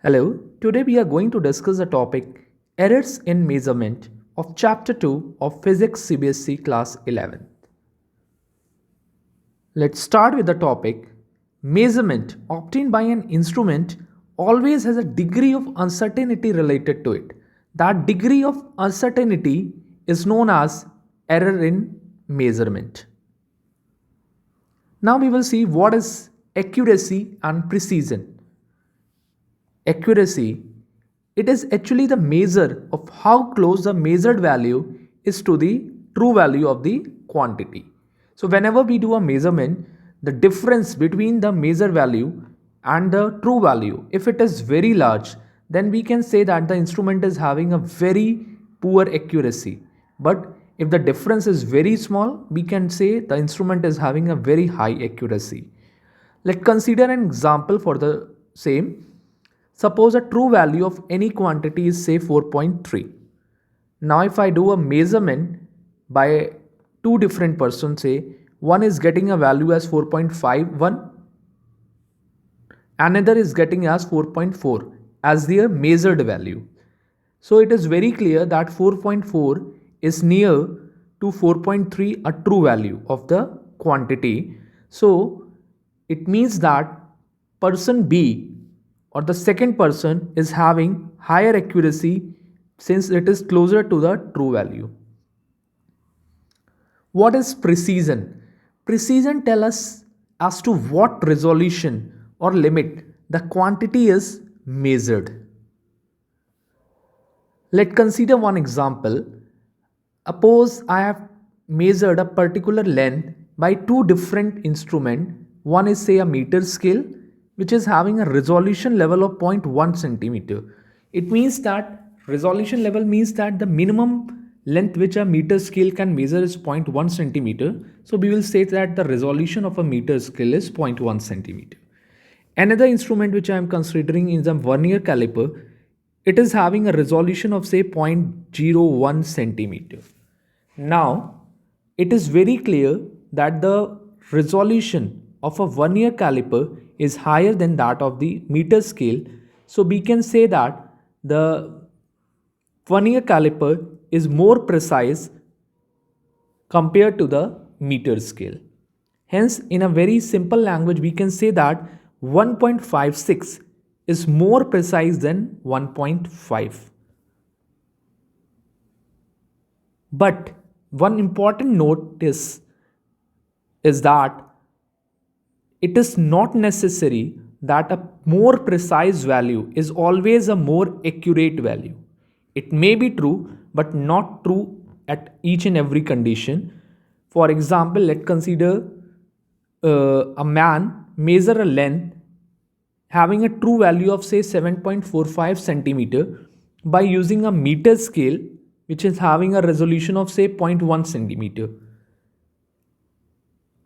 Hello, today we are going to discuss the topic Errors in Measurement of Chapter 2 of Physics CBSE Class 11. Let's start with the topic. Measurement obtained by an instrument always has a degree of uncertainty related to it. That degree of uncertainty is known as error in measurement. Now we will see what is accuracy and precision. Accuracy, it is actually the measure of how close the measured value is to the true value of the quantity. So whenever we do a measurement, the difference between the measured value and the true value, if it is very large, then we can say that the instrument is having a very poor accuracy. But if the difference is very small, we can say the instrument is having a very high accuracy. Let's consider an example for the same. Suppose a true value of any quantity is say 4.3. Now if I do a measurement by two different persons, say one is getting a value as 4.51, another is getting as 4.4 as their measured value. So it is very clear that 4.4 is near to 4.3 a true value of the quantity. So it means that person B or the second person is having higher accuracy since it is closer to the true value. What is precision? Precision tells us as to what resolution or limit the quantity is measured. Let's consider one example. Suppose I have measured a particular length by two different instruments. One is say a meter scale, which is having a resolution level of 0.1 centimeter. It means that resolution level means that the minimum length which a meter scale can measure is 0.1 centimeter. So we will say that the resolution of a meter scale is 0.1 centimeter. Another instrument which I am considering is a vernier caliper. It is having a resolution of say 0.01 centimeter. Now it is very clear that the resolution of a vernier caliper is higher than that of the meter scale. So we can say that the vernier caliper is more precise compared to the meter scale. Hence, in a very simple language, we can say that 1.56 is more precise than 1.5. But one important note is that it is not necessary that a more precise value is always a more accurate value. It may be true, but not true at each and every condition. For example, let's consider a man measure a length having a true value of say 7.45 centimeter by using a meter scale which is having a resolution of say 0.1 centimeter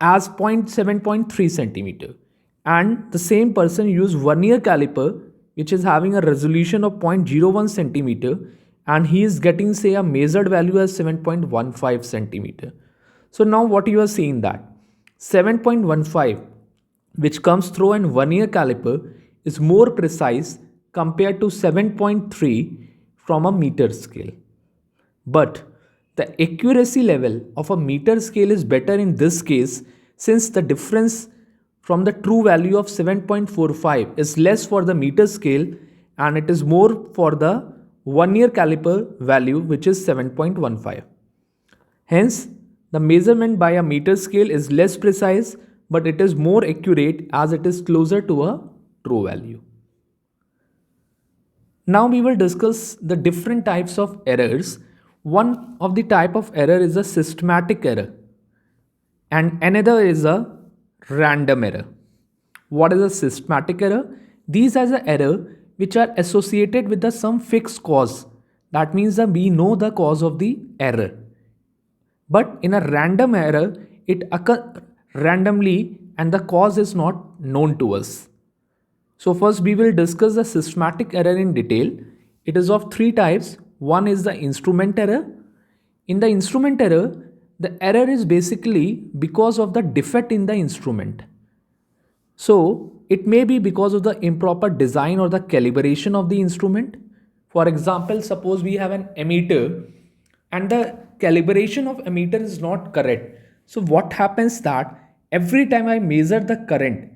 as 7.3 centimeter, and the same person use vernier caliper which is having a resolution of 0.01 centimeter and he is getting say a measured value as 7.15 centimeter. So now what you are seeing that 7.15 which comes through an vernier caliper is more precise compared to 7.3 from a meter scale. But the accuracy level of a meter scale is better in this case since the difference from the true value of 7.45 is less for the meter scale and it is more for the vernier caliper value which is 7.15. Hence, the measurement by a meter scale is less precise but it is more accurate as it is closer to a true value. Now we will discuss the different types of errors. One of the type of error is a systematic error and another is a random error. What is a systematic error? These are the error which are associated with some fixed cause. That means that we know the cause of the error. But in a random error, it occurs randomly and the cause is not known to us. So first we will discuss the systematic error in detail. It is of three types. One is the instrument error. In the instrument error, the error is basically because of the defect in the instrument. So It may be because of the improper design or the calibration of the instrument. For example, suppose we have an emitter and the calibration of emitter is not correct. So what happens that every time I measure the current,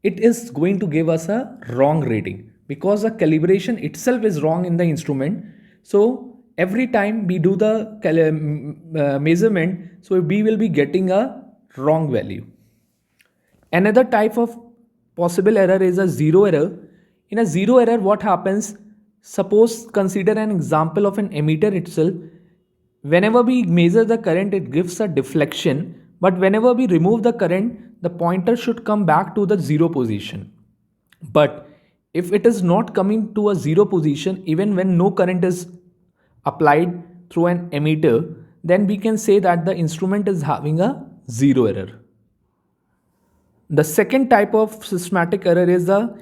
it is going to give us a wrong reading because the calibration itself is wrong in the instrument. So every time we do the measurement, so we will be getting a wrong value. Another type of possible error is a zero error. In a zero error, what happens? Suppose consider an example of an emitter itself. Whenever we measure the current, it gives a deflection, but whenever we remove the current, the pointer should come back to the zero position. But if it is not coming to a zero position, even when no current is applied through an emitter, then we can say that the instrument is having a zero error. The second type of systematic error is the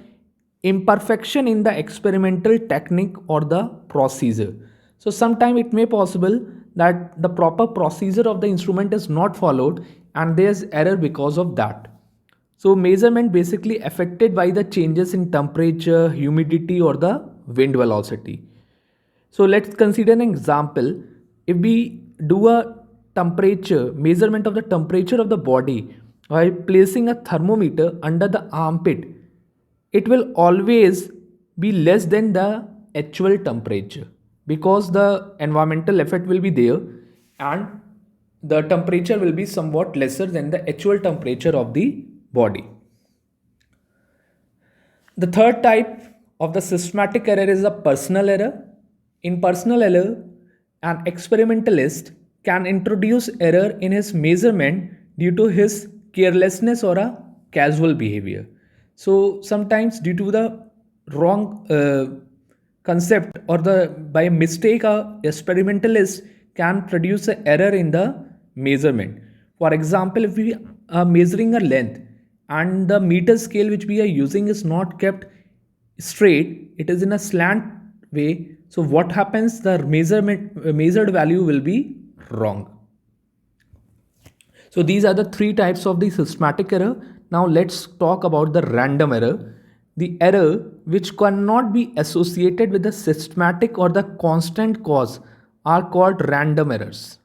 imperfection in the experimental technique or the procedure. So sometimes it may possible that the proper procedure of the instrument is not followed and there's error because of that. So measurement basically affected by the changes in temperature, humidity or the wind velocity. So let's consider an example. If we do a temperature measurement of the temperature of the body by placing a thermometer under the armpit, it will always be less than the actual temperature because the environmental effect will be there and the temperature will be somewhat lesser than the actual temperature of the body. The third type of the systematic error is a personal error. In personal error, an experimentalist can introduce error in his measurement due to his carelessness or a casual behavior. So sometimes due to the wrong concept or the by mistake a experimentalist can produce an error in the measurement. For example, if we are measuring a length and the meter scale which we are using is not kept straight, it is in a slant way, so what happens, the measured value will be wrong. So these are the three types of the systematic error. Now let's talk about the random error. The error which cannot be associated with the systematic or the constant cause are called random errors.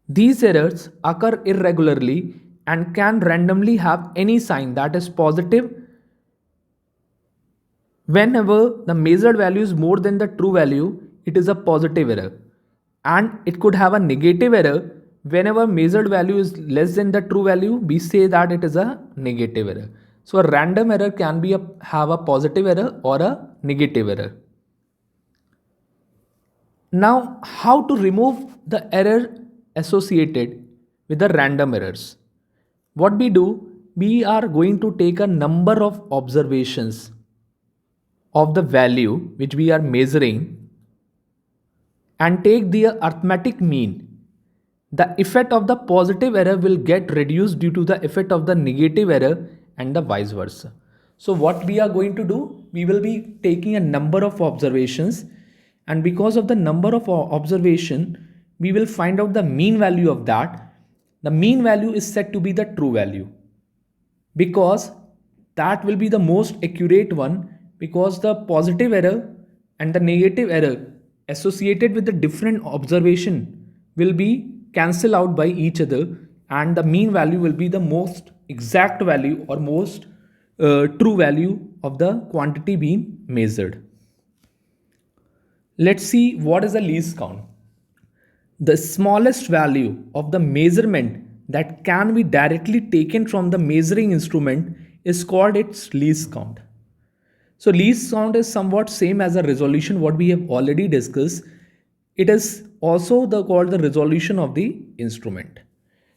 These errors occur irregularly and can randomly have any sign that is positive. Whenever the measured value is more than the true value, it is a positive error. And it could have a negative error. Whenever measured value is less than the true value, we say that it is a negative error. So a random error can be have a positive error or a negative error. Now, how to remove the error associated with the random errors? What we do, we are going to take a number of observations of the value which we are measuring and take the arithmetic mean. The effect of the positive error will get reduced due to the effect of the negative error and the vice versa. So what we are going to do, we will be taking a number of observations and because of the number of observation, we will find out the mean value of that. The mean value is set to be the true value because that will be the most accurate one because the positive error and the negative error associated with the different observation will be cancelled out by each other and the mean value will be the most exact value or most true value of the quantity being measured. Let's see what is the least count. The smallest value of the measurement that can be directly taken from the measuring instrument is called its least count. So least count is somewhat same as a resolution what we have already discussed. It is also called the resolution of the instrument.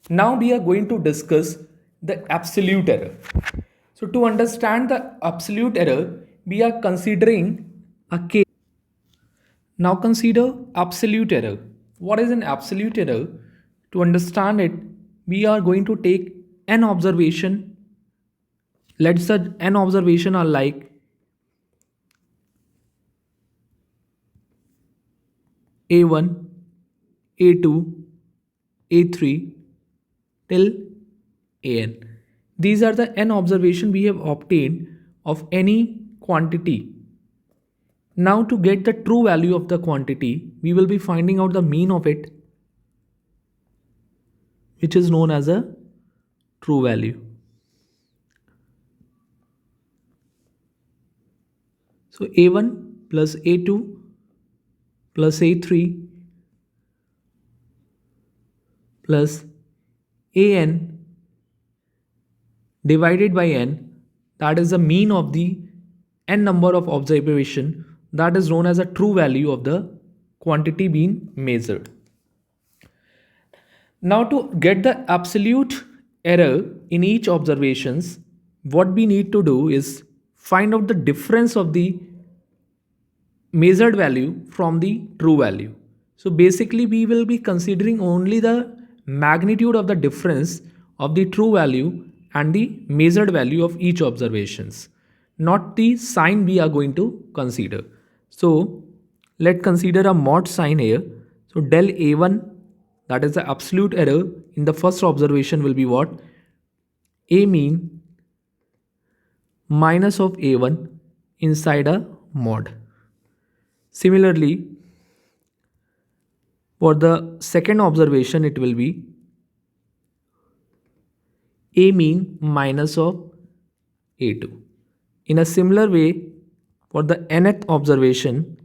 Now we are going to discuss the absolute error. So to understand the absolute error, we are considering a case. Now consider absolute error. What is an absolute error? To understand it, we are going to take n observation. Let's say n observation are like A1, A2, A3 till AN. These are the n observation we have obtained of any quantity. Now to get the true value of the quantity, we will be finding out the mean of it, which is known as a true value. So A1 plus A2 plus A3 plus AN divided by n, that is the mean of the n number of observation, that is known as a true value of the quantity being measured. Now to get the absolute error in each observations, what we need to do is find out the difference of the measured value from the true value. So basically we will be considering only the magnitude of the difference of the true value and the measured value of each observations, not the sign we are going to consider. So let's consider a mod sign here. So del A1, that is the absolute error in the first observation, will be what? A mean minus of A1 inside a mod. Similarly, for the second observation, it will be A mean minus of A2. In a similar way, for the nth observation,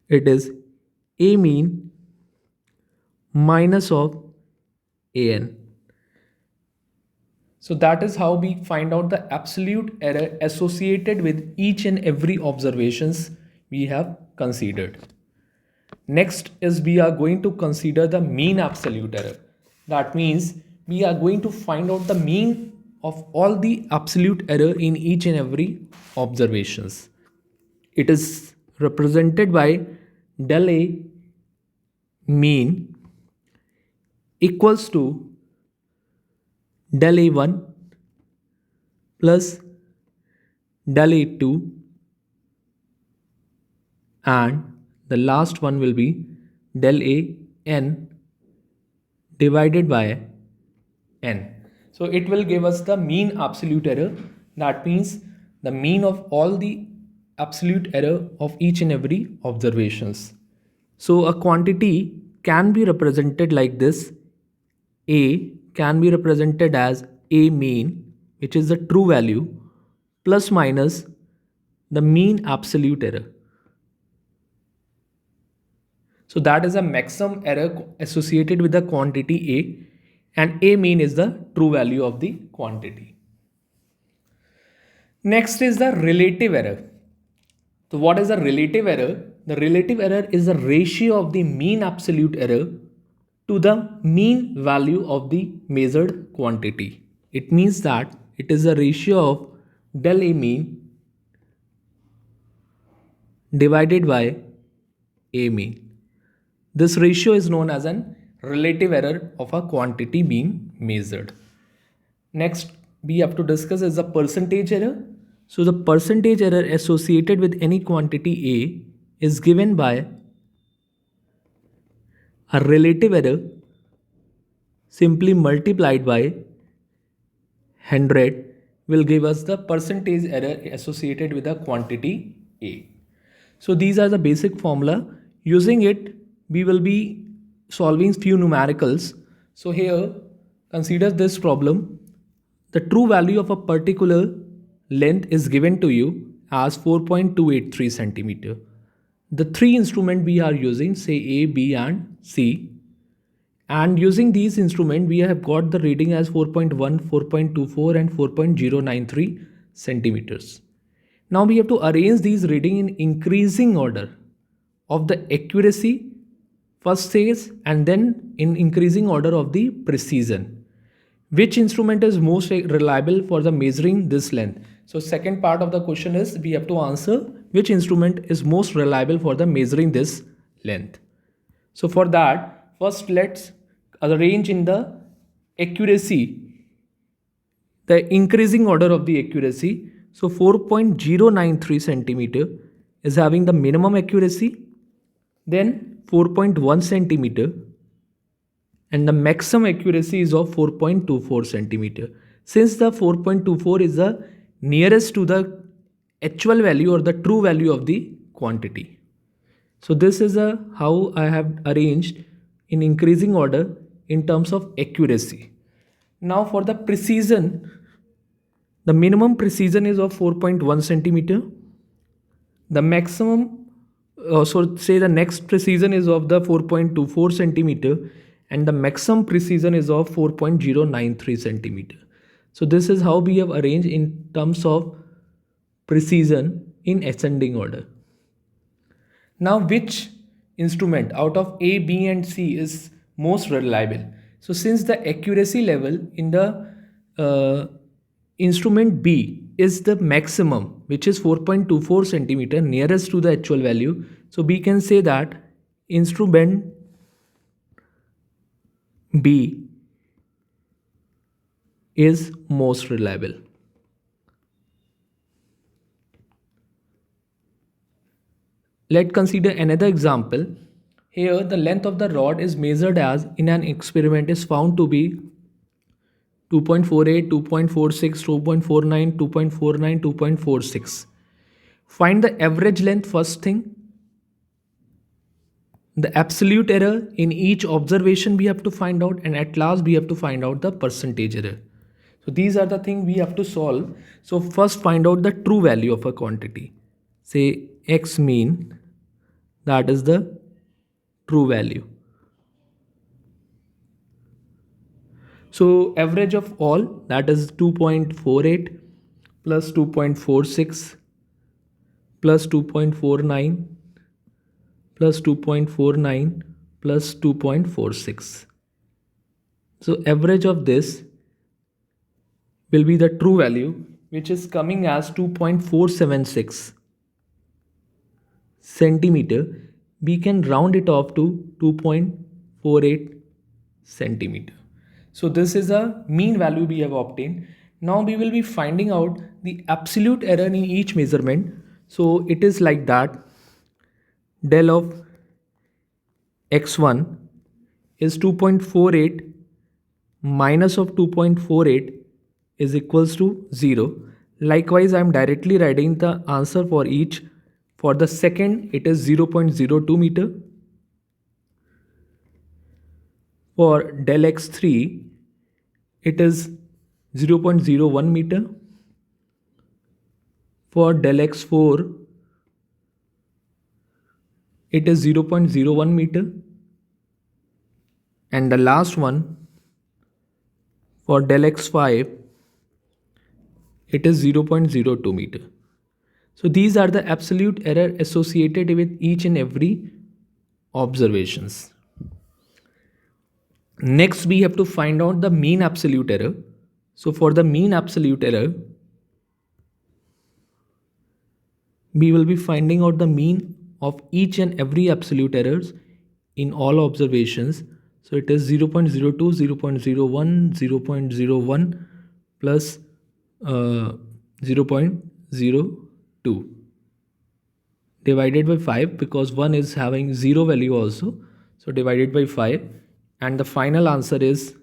it is A mean minus of AN. So that is how we find out the absolute error associated with each and every observations we have considered. Next is we are going to consider the mean absolute error. That means we are going to find out the mean of all the absolute error in each and every observations. It is represented by del A mean equals to del A1 plus del A2, and the last one will be del AN divided by n. So it will give us the mean absolute error. That means the mean of all the absolute error of each and every observations. So a quantity can be represented like this. A can be represented as A mean, which is the true value, plus minus the mean absolute error. So that is a maximum error associated with the quantity A, and A mean is the true value of the quantity. Next is the relative error. So what is the relative error? The relative error is the ratio of the mean absolute error to the mean value of the measured quantity. It means that it is a ratio of del A mean divided by A mean. This ratio is known as an relative error of a quantity being measured. Next we have to discuss is the percentage error. So the percentage error associated with any quantity A is given by a relative error simply multiplied by 100 will give us the percentage error associated with the quantity A. So these are the basic formula. Using it, we will be solving few numericals. So here, consider this problem. The true value of a particular length is given to you as 4.283 centimeter. The three instruments we are using, say A, B and C. And using these instruments, we have got the reading as 4.1, 4.24 and 4.093 centimeters. Now we have to arrange these reading in increasing order of the accuracy first phase and then in increasing order of the precision. Which instrument is most reliable for the measuring this length? So second part of the question is we have to answer which instrument is most reliable for the measuring this length. So for that, first let's arrange in the accuracy, the increasing order of the accuracy. So 4.093 centimeter is having the minimum accuracy, then 4.1 centimeter, and the maximum accuracy is of 4.24 centimeter. Since the 4.24 is the nearest to the actual value or the true value of the quantity. So this is how I have arranged in increasing order in terms of accuracy. Now for the precision, the minimum precision is of 4.1 centimeter. The maximum, so say the next precision is of the 4.24 centimeter, and the maximum precision is of 4.093 centimeter. So this is how we have arranged in terms of precision in ascending order. Now which instrument out of A, B and C is most reliable? So since the accuracy level in the instrument B is the maximum, which is 4.24 centimeter nearest to the actual value, so we can say that instrument B is most reliable. Let's consider another example. Here the length of the rod is measured as in an experiment is found to be 2.48, 2.46, 2.49, 2.49, 2.46. Find the average length first thing. The absolute error in each observation we have to find out, and at last we have to find out the percentage error. So these are the things we have to solve. So first find out the true value of a quantity. Say x mean, that is the true value. So average of all, that is 2.48 plus 2.46 plus 2.49 plus 2.49 plus 2.46. So average of this will be the true value, which is coming as 2.476 centimeter. We can round it off to 2.48 centimeter. So this is a mean value we have obtained. Now we will be finding out the absolute error in each measurement. So it is like that. Del of x1 is 2.48 minus of 2.48 is equals to 0. Likewise, I am directly writing the answer for each. For the second, it is 0.02 meter. For del x3, it is 0.01 meter. For del x4, it is 0.01 meter. And the last one, for del x5, it is 0.02 meter. So these are the absolute error associated with each and every observations. Next, we have to find out the mean absolute error. So for the mean absolute error, we will be finding out the mean of each and every absolute errors in all observations. So it is 0.02, 0.01, 0.01 plus 0.02 divided by 5, because 1 is having 0 value also. So divided by 5, and the final answer is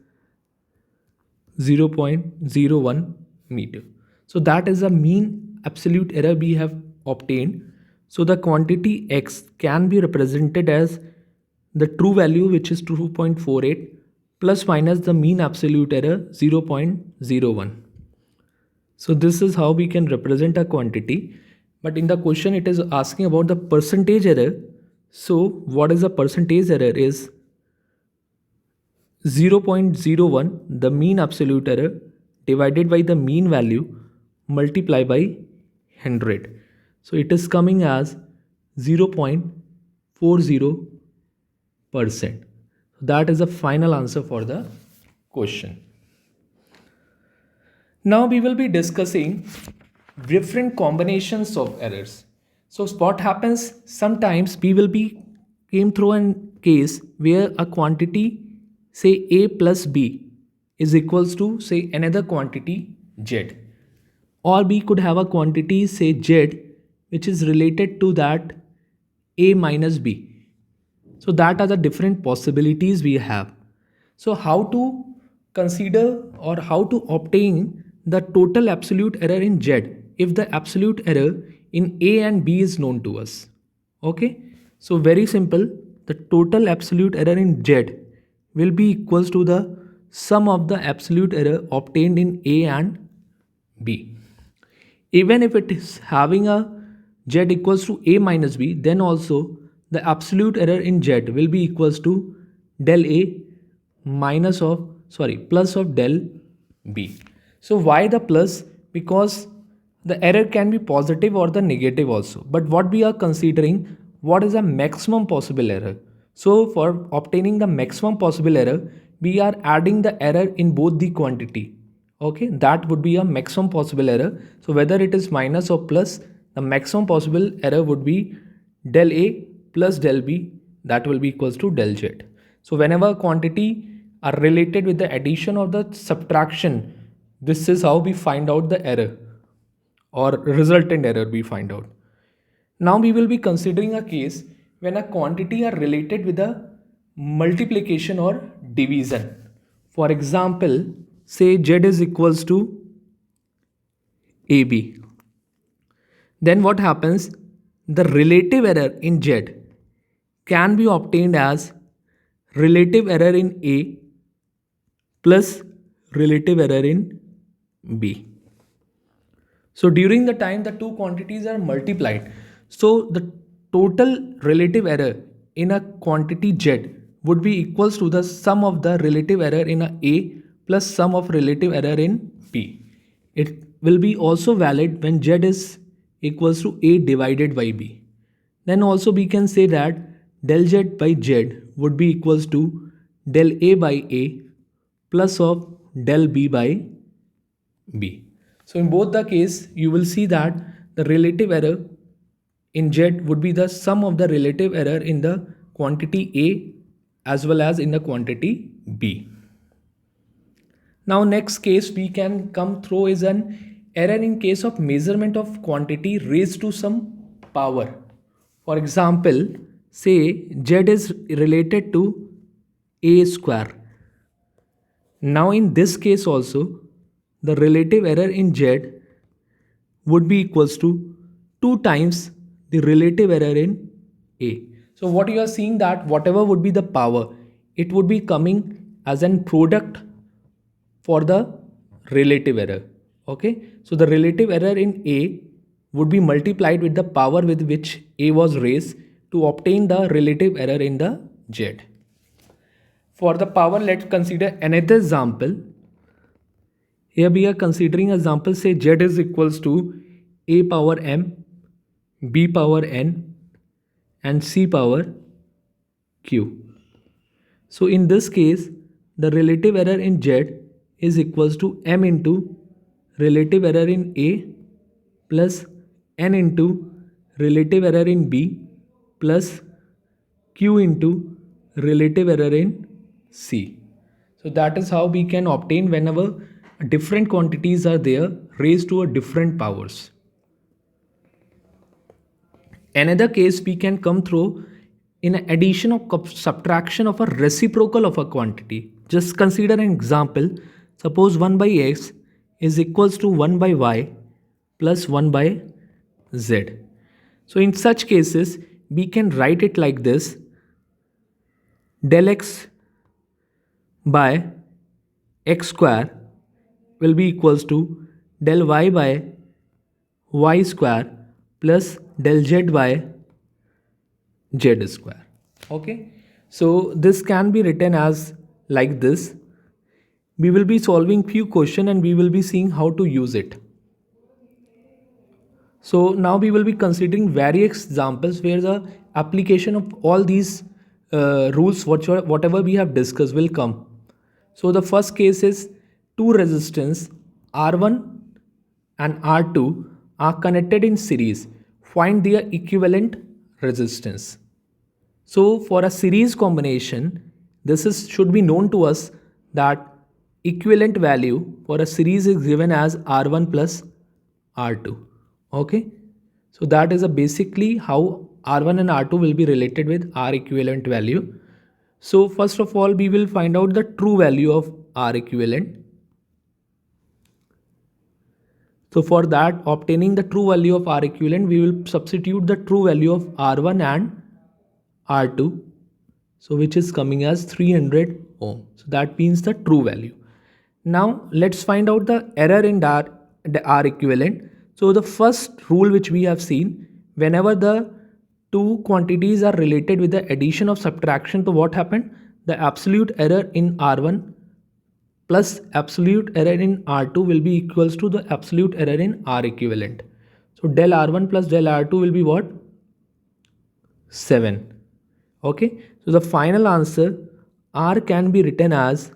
0.01 meter. So that is a mean absolute error we have obtained. So the quantity x can be represented as the true value, which is 2.48, plus minus the mean absolute error 0.01. So this is how we can represent a quantity. But in the question it is asking about the percentage error. So what is the percentage error is 0.01, the mean absolute error, divided by the mean value multiplied by 100. So it is coming as 0.40%. That is the final answer for the question. Now we will be discussing different combinations of errors. So what happens, sometimes we will be came through a case where a quantity, say a plus b, is equals to say another quantity z, or we could have a quantity say z which is related to that a minus b. So that are the different possibilities we have. So how to consider or how to obtain the total absolute error in Z if the absolute error in A and B is known to us. Okay, so very simple. The total absolute error in Z will be equals to the sum of the absolute error obtained in A and B. Even if it is having a Z equals to A minus B, then also the absolute error in Z will be equals to del A plus of del B. So why the plus? Because the error can be positive or the negative also. But what we are considering, what is the maximum possible error? So for obtaining the maximum possible error, we are adding the error in both the quantity. Okay, that would be a maximum possible error. So whether it is minus or plus, the maximum possible error would be del A plus del B, that will be equals to del Z. So whenever quantity are related with the addition or the subtraction, this is how we find out the error or resultant error we find out. Now we will be considering a case when a quantity are related with a multiplication or division. For example, say Z is equals to AB. Then what happens? The relative error in Z can be obtained as relative error in A plus relative error in B. So during the time the two quantities are multiplied, so the total relative error in a quantity Z would be equals to the sum of the relative error in A plus sum of relative error in B. It will be also valid when Z is equals to A divided by B. Then also we can say that del Z by Z would be equals to del A by A plus of del B by B. So in both the case, you will see that the relative error in Z would be the sum of the relative error in the quantity A as well as in the quantity B. Now next case we can come through is an error in case of measurement of quantity raised to some power. For example, say Z is related to A square. Now in this case also, the relative error in Z would be equals to 2 times the relative error in A. So what you are seeing that whatever would be the power, it would be coming as an product for the relative error. Okay, so the relative error in A would be multiplied with the power with which A was raised to obtain the relative error in the Z. For the power, let's consider another example. Here we are considering example, say Z is equals to A power M, B power N and C power Q. So in this case, the relative error in Z is equals to M into relative error in A plus N into relative error in B plus Q into relative error in C. So that is how we can obtain whenever different quantities are there raised to a different powers. Another case we can come through in addition or subtraction of a reciprocal of a quantity. Just consider an example. Suppose 1 by x is equals to 1 by y plus 1 by z. So in such cases, we can write it like this: del x by x square will be equals to del y by y square plus del z by z square. Okay, so this can be written as like this. We will be solving few questions and we will be seeing how to use it. So now we will be considering various examples where the application of all these rules, whatever we have discussed, will come. So the first case is two resistance R1 and R2 are connected in series. Find their equivalent resistance. So for a series combination, should be known to us that equivalent value for a series is given as R1 plus R2. Okay, so that is basically how R1 and R2 will be related with R equivalent value. So first of all, we will find out the true value of R equivalent. So for that, obtaining the true value of R equivalent, we will substitute the true value of R1 and R2. So which is coming as 300 ohm. So that means the true value. Now let's find out the error in the R equivalent. So the first rule which we have seen, whenever the two quantities are related with the addition or subtraction, so what happened? The absolute error in R1 plus absolute error in R2 will be equals to the absolute error in R equivalent. So del R1 plus del R2 will be what? 7. Okay, so the final answer R can be written as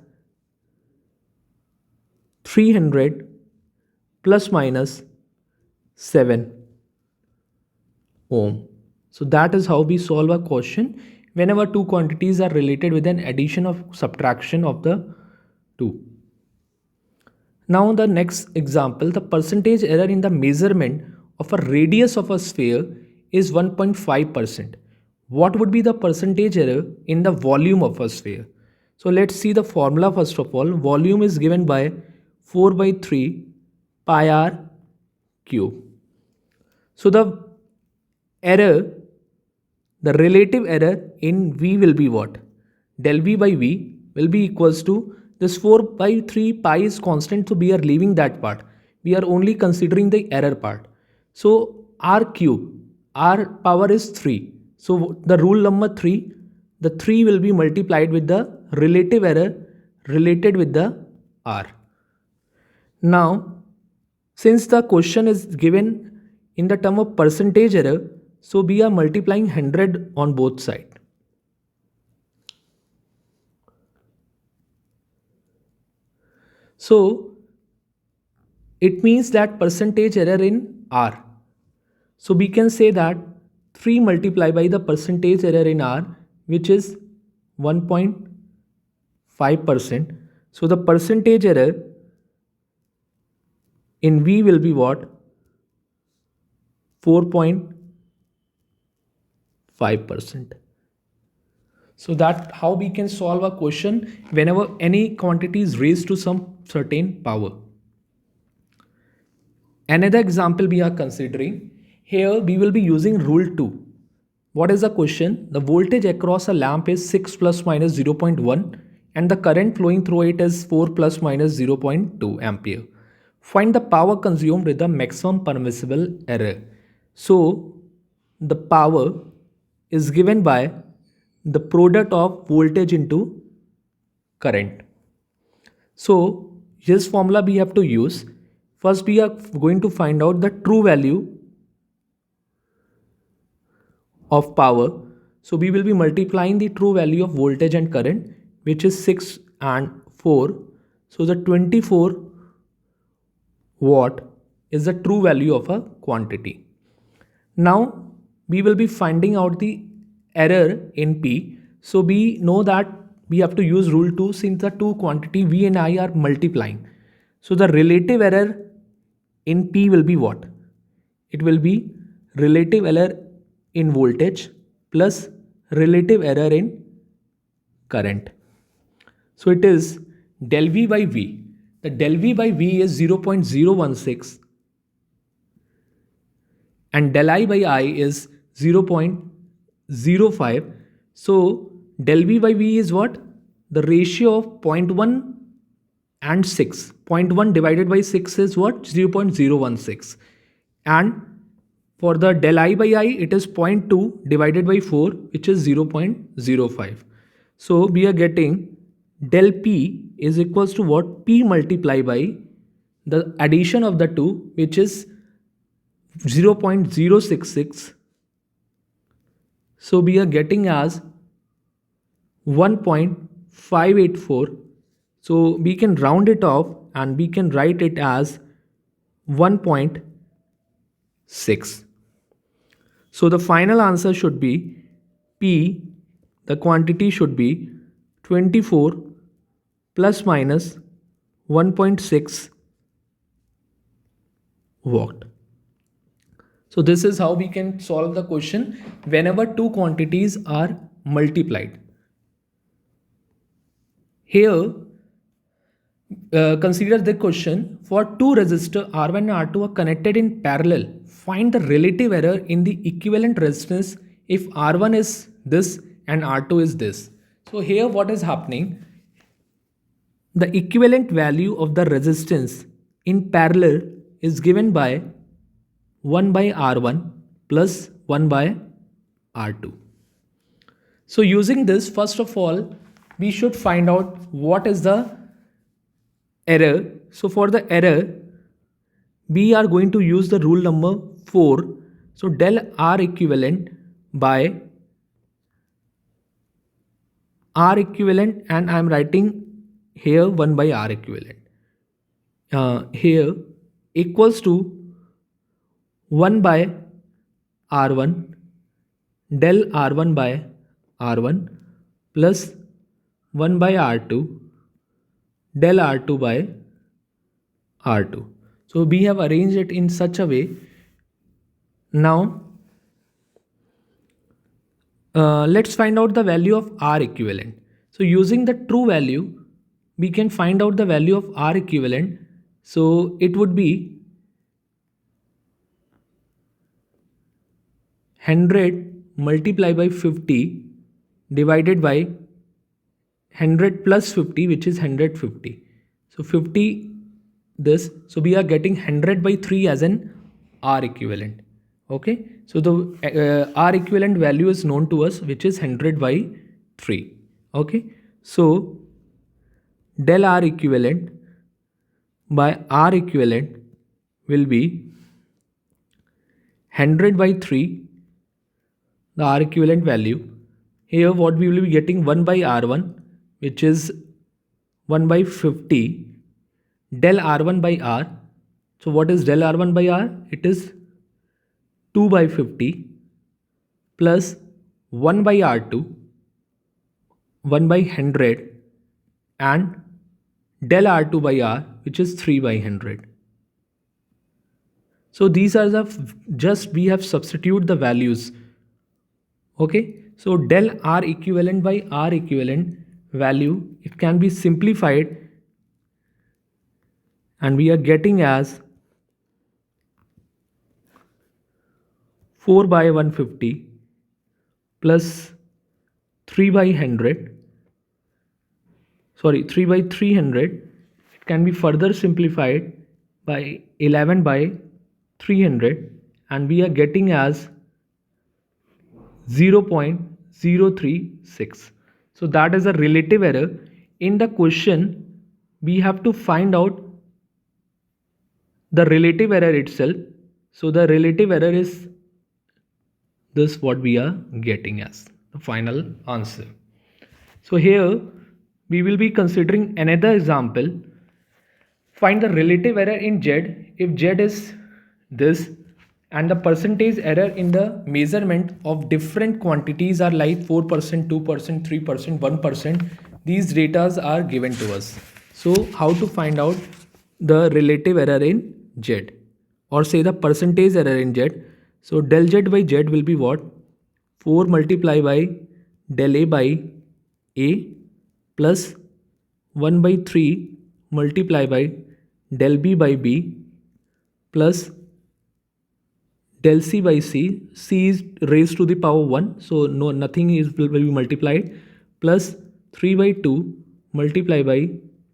300 plus minus 7 ohm. So that is how we solve a question whenever two quantities are related with an addition or subtraction of the two. Now the next example, the percentage error in the measurement of a radius of a sphere is 1.5%. What would be the percentage error in the volume of a sphere? So let's see the formula first of all. Volume is given by 4 by 3 pi r cube. So the error, the relative error in V will be what? Del V by V will be equals to this 4 by 3 pi is constant, so we are leaving that part. We are only considering the error part. So R cube, R power is 3. So the rule number 3, the 3 will be multiplied with the relative error related with the R. Now, since the question is given in the term of percentage error, so we are multiplying 100 on both sides. So it means that percentage error in R. So we can say that 3 multiplied by the percentage error in R, which is 1.5%. So the percentage error in V will be what? 4.5%. So that how we can solve a question whenever any quantity is raised to some certain power. Another example we are considering, here we will be using rule 2. What is the question? The voltage across a lamp is 6 plus minus 0.1 and the current flowing through it is 4 plus minus 0.2 ampere. Find the power consumed with the maximum permissible error. So the power is given by the product of voltage into current. So this formula we have to use. First we are going to find out the true value of power. So we will be multiplying the true value of voltage and current, which is 6 and 4. So the 24 watt is the true value of a quantity. Now we will be finding out the error in P. So we know that we have to use rule 2 since the two quantity V and I are multiplying. So the relative error in P will be what? It will be relative error in voltage plus relative error in current. So it is del V by V. The del V by V is 0.016 and del I by I is 0.05. So del V by V is what? The ratio of 0.1 and 6. 0.1 divided by 6 is what? 0.016. And for the del I by I, it is 0.2 divided by 4, which is 0.05. So we are getting del P is equals to what? P multiplied by the addition of the two, which is 0.066. So we are getting as 1.584. So we can round it off and we can write it as 1.6. So the final answer should be P, the quantity should be 24 plus minus 1.6 watt. So this is how we can solve the question whenever two quantities are multiplied. Here, consider the question. For two resistors R1 and R2 are connected in parallel. Find the relative error in the equivalent resistance if R1 is this and R2 is this. So here what is happening? The equivalent value of the resistance in parallel is given by 1 by R1 plus 1 by R2. So using this, first of all, we should find out what is the error. So for the error, we are going to use the rule number 4. So del R equivalent by R equivalent, and I am writing here 1 by R equivalent. Here equals to 1 by R1 del R1 by R1 plus 1 by R2 del R2 by R2. So we have arranged it in such a way. Now let's find out the value of R equivalent. So using the true value, we can find out the value of R equivalent. So it would be 100 multiplied by 50 divided by 100 plus 50, which is 150. So 50 this. So we are getting 100 by 3 as an R equivalent. Okay. So the R equivalent value is known to us, which is 100 by 3. Okay. So del R equivalent by R equivalent will be 100 by 3, the R equivalent value. Here what we will be getting 1 by R1, which is 1 by 50 del R1 by R. So what is del R1 by R? It is 2 by 50 plus 1 by R2, 1 by 100 and del R2 by R, which is 3 by 100. So these are the, just we have substitute the values. Okay. So del R equivalent by R equivalent value, it can be simplified and we are getting as 4 by 150 plus 3 by 100, sorry 3 by 300. It can be further simplified by 11 by 300 and we are getting as 0.036. So that is a relative error. In the question, we have to find out the relative error itself. So the relative error is this, what we are getting as the final answer. So here we will be considering another example. Find the relative error in Z if Z is this and the percentage error in the measurement of different quantities are like 4%, 2%, 3%, 1%. These data are given to us. So how to find out the relative error in Z, or say the percentage error in Z? So del Z by Z will be what? 4 multiplied by del A by A plus 1 by 3 multiplied by del B by B plus del C by C. C is raised to the power 1, so nothing will be multiplied, plus 3 by 2 multiplied by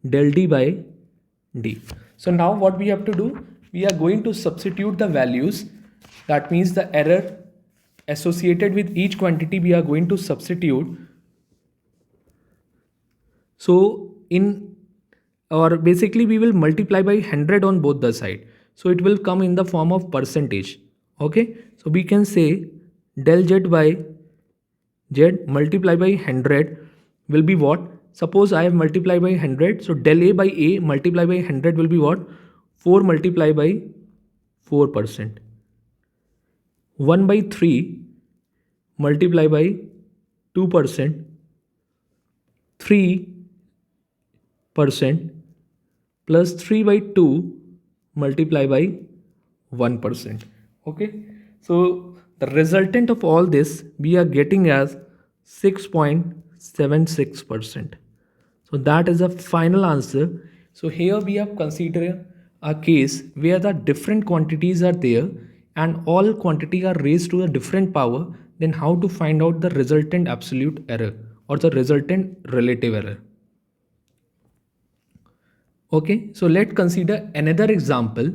del D by D. So now what we have to do? We are going to substitute the values. That means the error associated with each quantity we are going to substitute. So basically we will multiply by 100 on both the side. So it will come in the form of percentage. Okay. So we can say del Z by Z multiplied by 100 will be what? Suppose I have multiplied by 100. So del A by A multiplied by 100 will be what? 4 multiplied by 4%. 1 by 3 multiplied by 2%. 3% plus 3 by 2 multiplied by 1%. Okay. So the resultant of all this we are getting as 6.76%. So that is a final answer. So here we have considered a case where the different quantities are there and all quantity are raised to a different power, then how to find out the resultant absolute error or the resultant relative error. Okay, so let's consider another example.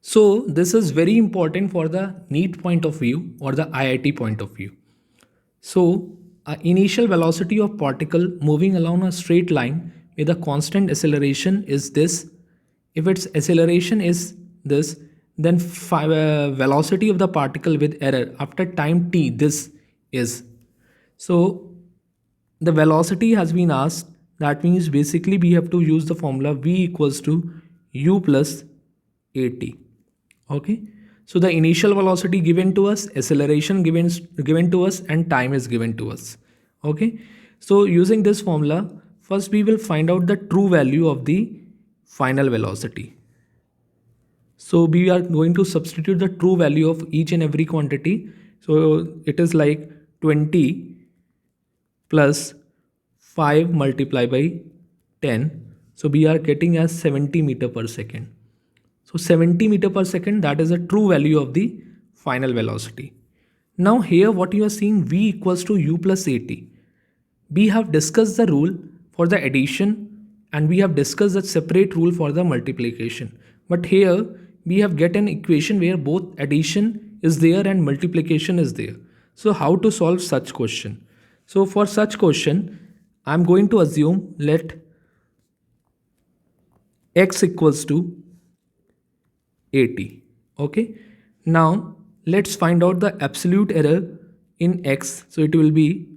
So this is very important for the NEET point of view or the IIT point of view. So, initial velocity of particle moving along a straight line with a constant acceleration is this. If its acceleration is this, then velocity of the particle with error after time t this is. So, the velocity has been asked. That means basically we have to use the formula v equals to u plus at. Okay, so the initial velocity given to us, acceleration given to us, and time is given to us. Okay, so using this formula, first we will find out the true value of the final velocity. So we are going to substitute the true value of each and every quantity. So it is like 20 plus 5 multiplied by 10. So we are getting as 70 meter per second. So 70 meter per second, that is a true value of the final velocity. Now here what you are seeing, v equals to u plus at. We have discussed the rule for the addition and we have discussed the separate rule for the multiplication. But here we have get an equation where both addition is there and multiplication is there. So how to solve such question? So for such question, I am going to assume let x equals to 80. Okay, now let's find out the absolute error in x. So it will be,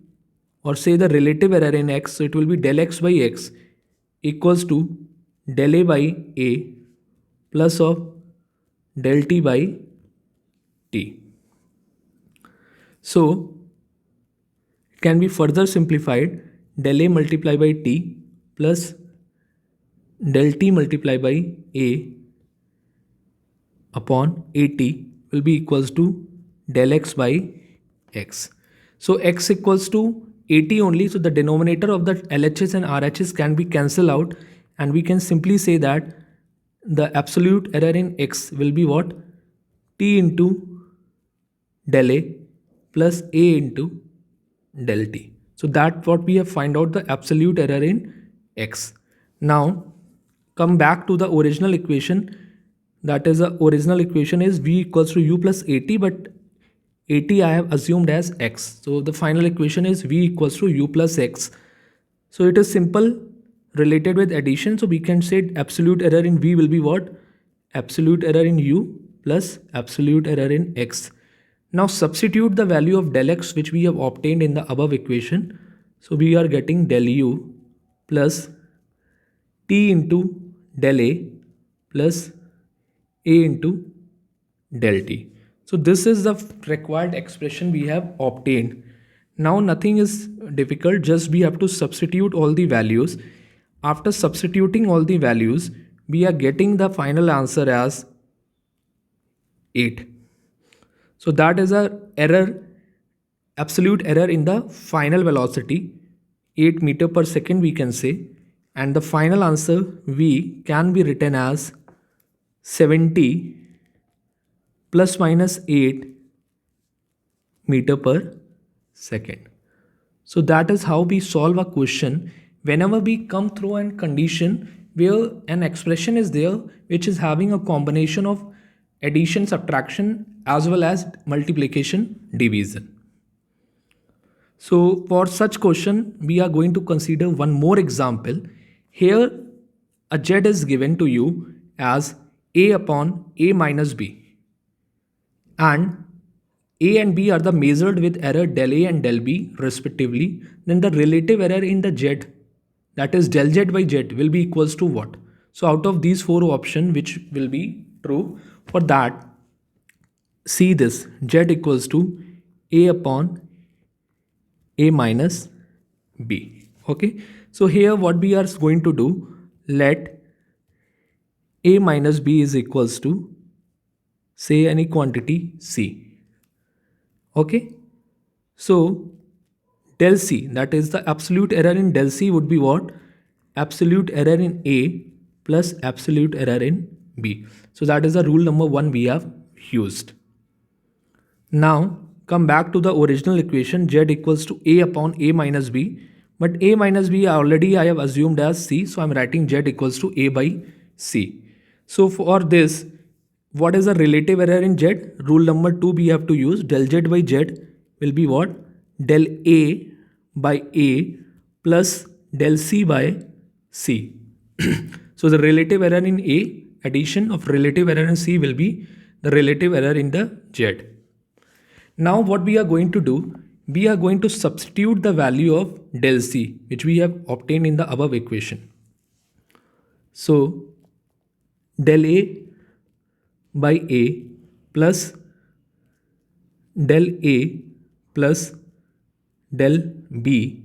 or say the relative error in x, so it will be del x by x equals to del a by a plus of del t by t. So it can be further simplified, del a multiplied by t plus del t multiplied by a upon at will be equals to del x by x. So x equals to 80 only, so the denominator of the LHS and RHS can be cancelled out and we can simply say that the absolute error in x will be what? T into del a plus a into del t. So that's what we have find out the absolute error in x. Now come back to the original equation. That is the original equation is v equals to u plus at, but at I have assumed as x. So the final equation is v equals to u plus x. So it is simple related with addition. So we can say absolute error in v will be what? Absolute error in u plus absolute error in x. Now substitute the value of del x which we have obtained in the above equation. So we are getting del u plus t into del a plus a into del t. So this is the required expression we have obtained. Now nothing is difficult, just we have to substitute all the values. After substituting all the values, we are getting the final answer as 8. So that is a error, absolute error in the final velocity, 8 meter per second we can say, and the final answer v can be written as 70 plus minus 8 meter per second. So that is how we solve a question whenever we come through a condition where an expression is there which is having a combination of addition, subtraction as well as multiplication, division. So for such question, we are going to consider one more example. Here a z is given to you as a upon a minus b, and a and b are the measured with error del a and del b respectively. Then the relative error in the z, that is del z by z, will be equals to what? So out of these four options, which will be true? For that, see this, z equals to a upon a minus b. Okay, so here what we are going to do, let a minus b is equals to say any quantity c. Okay, so del C, that is the absolute error in del C would be what? Absolute error in A plus absolute error in B. So that is the rule number 1 we have used. Now come back to the original equation, z equals to A upon A minus B. But A minus B already I have assumed as C, so I am writing z equals to A by C. So for this, what is the relative error in z? Rule number 2 we have to use. Del z by z will be what? Del A by A plus del C by C. So the relative error in A, addition of relative error in C will be the relative error in the z. Now what we are going to do, we are going to substitute the value of del C, which we have obtained in the above equation. So del A by A plus del A plus del B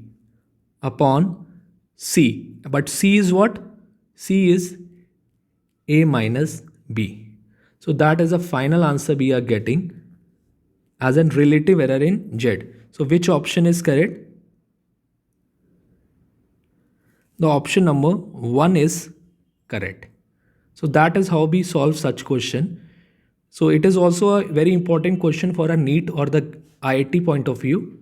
upon C. But C is what? C is A minus B. So that is the final answer we are getting as a relative error in Z. So which option is correct? The option number 1 is correct. So that is how we solve such question. So it is also a very important question for a NEET or the IIT point of view.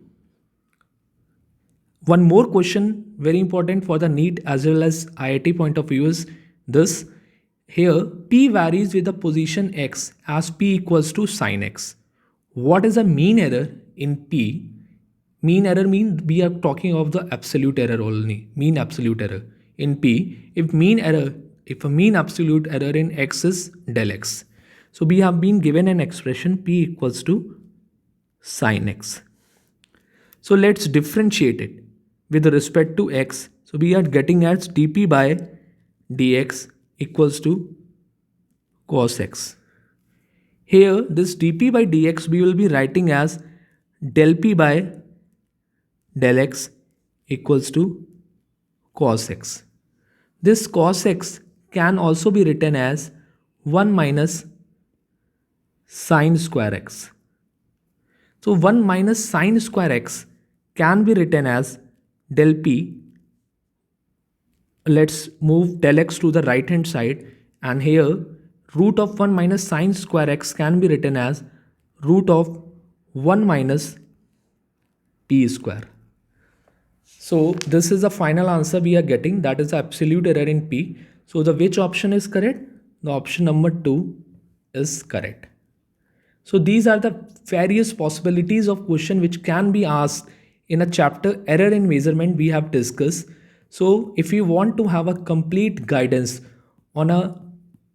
One more question very important for the NEET as well as IIT point of view is this. Here P varies with the position X as P equals to sin X. What is the mean error in P? Mean error means we are talking of the absolute error only, mean absolute error. In P, if a mean absolute error in X is del X. So we have been given an expression P equals to sin X. So let's differentiate it with respect to X. So we are getting as dP by dx equals to cos X. Here this dP by dx we will be writing as del P by del X equals to cos X. This cos X can also be written as 1 minus sin square X. So 1 minus sin square X can be written as del P. Let's move del X to the right hand side, and here root of 1 minus sin square X can be written as root of 1 minus P square. So this is the final answer we are getting, that is the absolute error in P. So the which option is correct? The option number 2 is correct. So these are the various possibilities of question which can be asked in a chapter error in measurement we have discussed. So if you want to have a complete guidance on a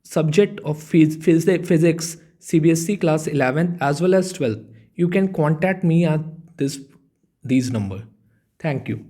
subject of physics CBSE class 11th as well as 12th, you can contact me at these number. Thank you.